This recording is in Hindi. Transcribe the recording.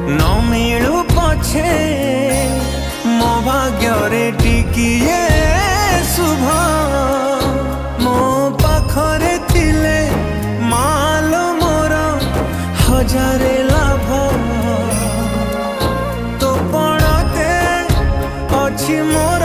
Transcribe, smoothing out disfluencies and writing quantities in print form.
न मिलू पछे मो भाग्य टिकिए शुभ मो पाखरे थिले मालो मोर हजारे लाभ तो पड़ते अच्छी मोर